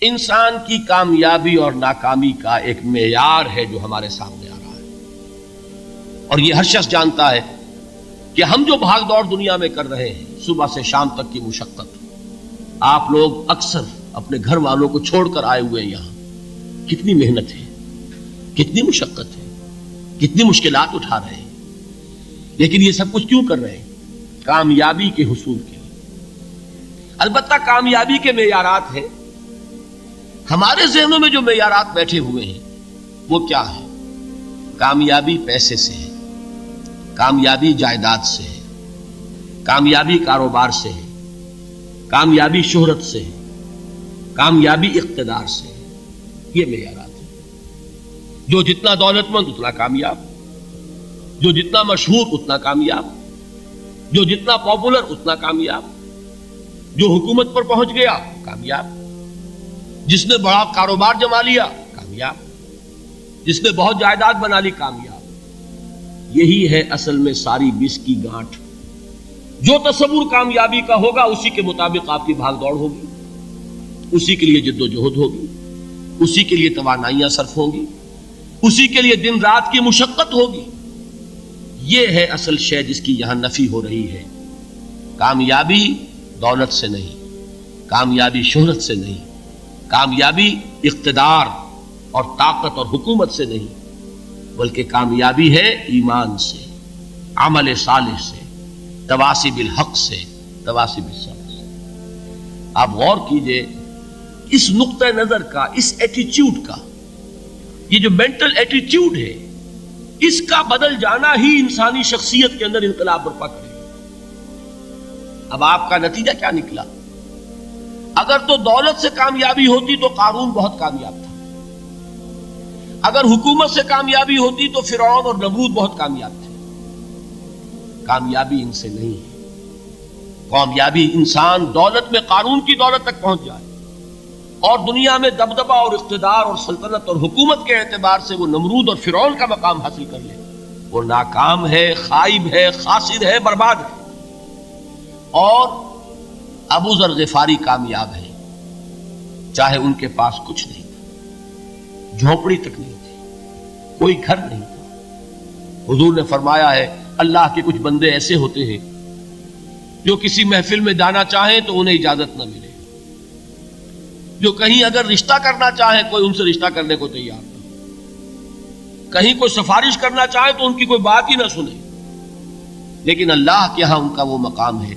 انسان کی کامیابی اور ناکامی کا ایک معیار ہے جو ہمارے سامنے آ رہا ہے، اور یہ ہر شخص جانتا ہے کہ ہم جو بھاگ دوڑ دنیا میں کر رہے ہیں، صبح سے شام تک کی مشقت، آپ لوگ اکثر اپنے گھر والوں کو چھوڑ کر آئے ہوئے ہیں یہاں، کتنی محنت ہے، کتنی مشقت ہے، کتنی مشکلات اٹھا رہے ہیں، لیکن یہ سب کچھ کیوں کر رہے ہیں؟ کامیابی کے حصول کے لیے۔ البتہ کامیابی کے معیارات ہیں، ہمارے ذہنوں میں جو معیارات بیٹھے ہوئے ہیں وہ کیا ہے؟ کامیابی پیسے سے ہے، کامیابی جائیداد سے ہے، کامیابی کاروبار سے ہے، کامیابی شہرت سے ہے، کامیابی اقتدار سے ہے۔ یہ معیارات ہیں۔ جو جتنا دولت مند اتنا کامیاب، جو جتنا مشہور اتنا کامیاب، جو جتنا پاپولر اتنا کامیاب، جو حکومت پر پہنچ گیا کامیاب، جس نے بڑا کاروبار جما لیا کامیاب، جس نے بہت جائیداد بنا لی کامیاب۔ یہی ہے اصل میں ساری بس کی گانٹھ۔ جو تصور کامیابی کا ہوگا اسی کے مطابق آپ کی بھاگ دوڑ ہوگی، اسی کے لیے جد و جہد ہوگی، اسی کے لیے توانائیاں صرف ہوں گی، اسی کے لیے دن رات کی مشقت ہوگی۔ یہ ہے اصل شے جس کی یہاں نفی ہو رہی ہے۔ کامیابی دولت سے نہیں، کامیابی شہرت سے نہیں، کامیابی اقتدار اور طاقت اور حکومت سے نہیں، بلکہ کامیابی ہے ایمان سے، عمل صالح سے، تواصی بالحق سے، تواصی بالصبر سے۔ آپ غور کیجئے اس نقطہ نظر کا، اس ایٹیچیوڈ کا، یہ جو مینٹل ایٹیچیوڈ ہے، اس کا بدل جانا ہی انسانی شخصیت کے اندر انقلاب برپا کرے گا۔ اب آپ کا نتیجہ کیا نکلا؟ اگر تو دولت سے کامیابی ہوتی تو قارون بہت کامیاب تھا، اگر حکومت سے کامیابی ہوتی تو فرعون اور نمرود بہت کامیاب تھے۔ کامیابی ان سے نہیں ہے۔ کامیابی انسان دولت میں قارون کی دولت تک پہنچ جائے اور دنیا میں دبدبہ اور اقتدار اور سلطنت اور حکومت کے اعتبار سے وہ نمرود اور فرعون کا مقام حاصل کر لے، وہ ناکام ہے، خائب ہے، خاسر ہے، برباد ہے۔ اور ابو ذر غفاری کامیاب ہے، چاہے ان کے پاس کچھ نہیں تھا، جھونپڑی تک نہیں تھی، کوئی گھر نہیں تھا۔ حضور نے فرمایا ہے اللہ کے کچھ بندے ایسے ہوتے ہیں جو کسی محفل میں جانا چاہیں تو انہیں اجازت نہ ملے، جو کہیں اگر رشتہ کرنا چاہیں کوئی ان سے رشتہ کرنے کو تیار نہ، کہیں کوئی سفارش کرنا چاہے تو ان کی کوئی بات ہی نہ سنے۔ لیکن اللہ کے ہاں ان کا وہ مقام ہے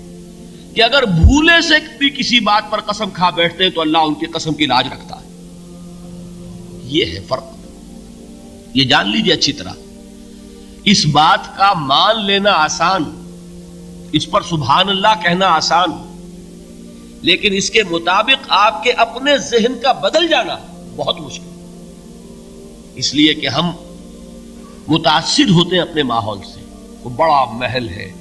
کہ اگر بھولے سے بھی کسی بات پر قسم کھا بیٹھتے ہیں تو اللہ ان کی قسم کی لاج رکھتا ہے۔ یہ ہے فرق، یہ جان لیجیے اچھی طرح۔ اس بات کا مان لینا آسان، اس پر سبحان اللہ کہنا آسان، لیکن اس کے مطابق آپ کے اپنے ذہن کا بدل جانا بہت مشکل، اس لیے کہ ہم متاثر ہوتے ہیں اپنے ماحول سے۔ وہ بڑا محل ہے،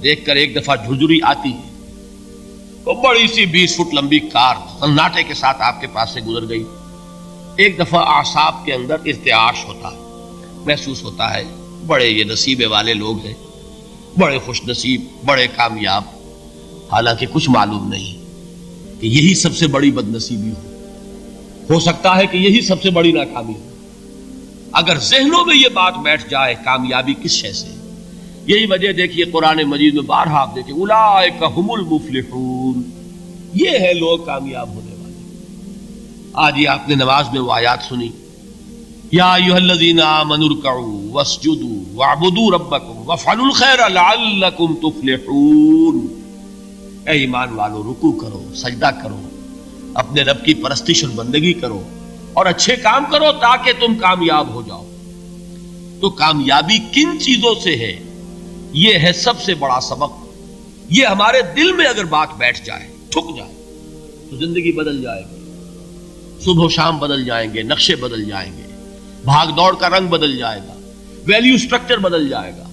دیکھ کر ایک دفعہ جھرجھری آتی ہے، وہ بڑی سی 20 فٹ لمبی کار سناٹے کے ساتھ آپ کے پاس سے گزر گئی، ایک دفعہ اعصاب کے اندر ارتعاش ہوتا ہے، محسوس ہوتا ہے بڑے یہ نصیبے والے لوگ ہیں، بڑے خوش نصیب، بڑے کامیاب، حالانکہ کچھ معلوم نہیں کہ یہی سب سے بڑی بد نصیبی ہو سکتا ہے کہ یہی سب سے بڑی ناکامی ہو۔ اگر ذہنوں میں یہ بات بیٹھ جائے کامیابی کس شے سے، یہی وجہ دیکھیے قرآن مجید میں بارہا آپ دیکھیں اولئک ھم المفلحون، یہ ہے لوگ کامیاب ہونے والے۔ آج یہ آپ نے نماز میں وہ آیات سنی، یا ایھا الذین آمنوا ارکعوا واسجدوا واعبدوا ربکم وافعلوا الخیر لعلکم تفلحون۔ اے ایمان والو، رکوع کرو، سجدہ کرو، اپنے رب کی پرستش اور بندگی کرو اور اچھے کام کرو تاکہ تم کامیاب ہو جاؤ۔ تو کامیابی کن چیزوں سے ہے؟ یہ ہے سب سے بڑا سبق۔ یہ ہمارے دل میں اگر بات بیٹھ جائے، ٹھک جائے، تو زندگی بدل جائے گی، صبح و شام بدل جائیں گے، نقشے بدل جائیں گے، بھاگ دوڑ کا رنگ بدل جائے گا، ویلیو سٹرکچر بدل جائے گا۔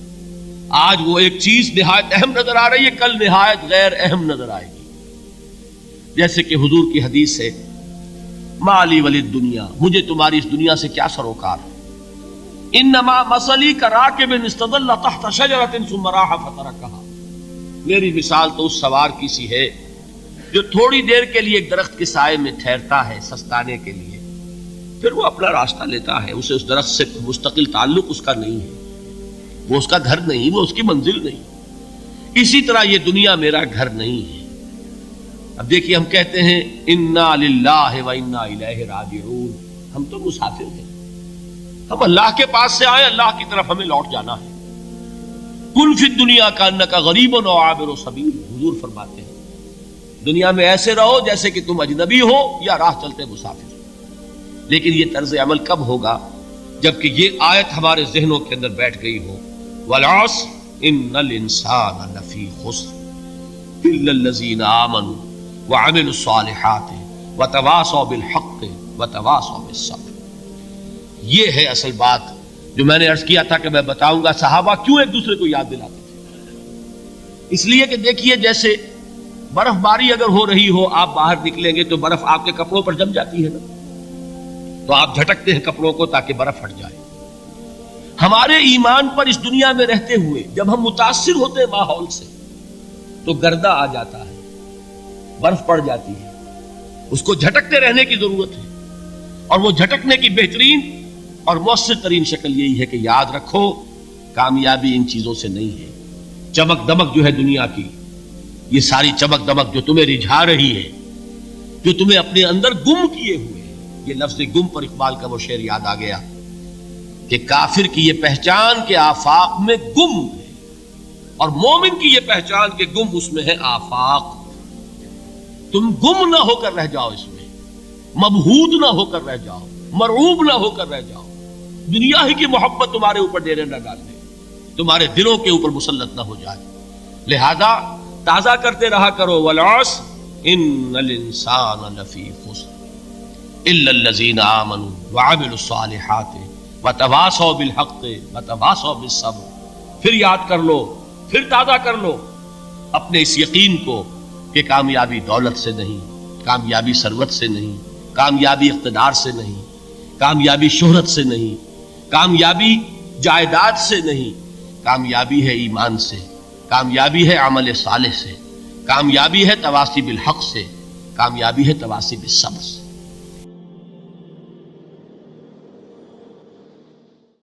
آج وہ ایک چیز نہایت اہم نظر آ رہی ہے، کل نہایت غیر اہم نظر آئے گی۔ جیسے کہ حضور کی حدیث ہے مالی ولی دنیا، مجھے تمہاری اس دنیا سے کیا سروکار ہے، انما مثلی کراکب استظل تحت شجرۃ ثم راح فترکھا، میری مثال تو اس سوار کی سی ہے جو تھوڑی دیر کے لیے ایک درخت کے سائے میں ٹھہرتا ہے سستانے کے لیے، پھر وہ اپنا راستہ لیتا ہے، اسے اس درخت سے مستقل تعلق اس کا نہیں ہے، وہ اس کا گھر نہیں، وہ اس کی منزل نہیں۔ اسی طرح یہ دنیا میرا گھر نہیں ہے۔ اب دیکھیے ہم کہتے ہیں انا للہ و انا الیہ راجعون، ہم تو مسافر ہیں، ہم اللہ کے پاس سے آئے، اللہ کی طرف ہمیں لوٹ جانا ہے۔ کن فی الدنیا کانک غریب و عابر سبیل، حضور فرماتے ہیں دنیا میں ایسے رہو جیسے کہ تم اجنبی ہو یا راہ چلتے مسافر۔ لیکن یہ طرز عمل کب ہوگا؟ جبکہ یہ آیت ہمارے ذہنوں کے اندر بیٹھ گئی ہو، والعصر ان الانسان لفی خسر الا الذین آمنوا وعملوا الصالحات وتواصوا بالحق وتواصوا بالصبر۔ یہ ہے اصل بات جو میں نے عرض کیا تھا کہ میں بتاؤں گا صحابہ کیوں ایک دوسرے کو یاد دلاتے تھے۔ اس لیے کہ دیکھیے جیسے برف باری اگر ہو رہی ہو، آپ باہر نکلیں گے تو برف آپ کے کپڑوں پر جم جاتی ہے نا، تو آپ جھٹکتے ہیں کپڑوں کو تاکہ برف ہٹ جائے۔ ہمارے ایمان پر اس دنیا میں رہتے ہوئے جب ہم متاثر ہوتے ہیں ماحول سے تو گردہ آ جاتا ہے، برف پڑ جاتی ہے، اس کو جھٹکتے رہنے کی ضرورت ہے۔ اور وہ جھٹکنے کی بہترین اور مؤثر ترین شکل یہی ہے کہ یاد رکھو کامیابی ان چیزوں سے نہیں ہے۔ چمک دمک جو ہے دنیا کی، یہ ساری چمک دمک جو تمہیں رجھا رہی ہے، جو تمہیں اپنے اندر گم کیے ہوئے ہیں، یہ لفظ گم پر اقبال کا وہ شعر یاد آ گیا کہ کافر کی یہ پہچان کے آفاق میں گم ہے، اور مومن کی یہ پہچان کے گم اس میں ہے آفاق۔ تم گم نہ ہو کر رہ جاؤ اس میں، مبہوت نہ ہو کر رہ جاؤ، مرعوب نہ ہو کر رہ جاؤ، دنیا ہی کی محبت تمہارے اوپر ڈیرے نہ ڈال دے، تمہارے دلوں کے اوپر مسلط نہ ہو جائے۔ لہذا تازہ کرتے رہا کرو، والعصر ان الانسان لفی خسر الا الذین آمنوا وعملوا الصالحات وتواصوا بالحق وتواصوا بالصبر۔ پھر یاد کر لو، پھر تازہ کر لو اپنے اس یقین کو کہ کامیابی دولت سے نہیں، کامیابی ثروت سے نہیں، کامیابی اقتدار سے نہیں، کامیابی شہرت سے نہیں، کامیابی جائیداد سے نہیں، کامیابی ہے ایمان سے، کامیابی ہے عمل صالح سے، کامیابی ہے تواصی بالحق سے، کامیابی ہے تواصی بالصبر سے۔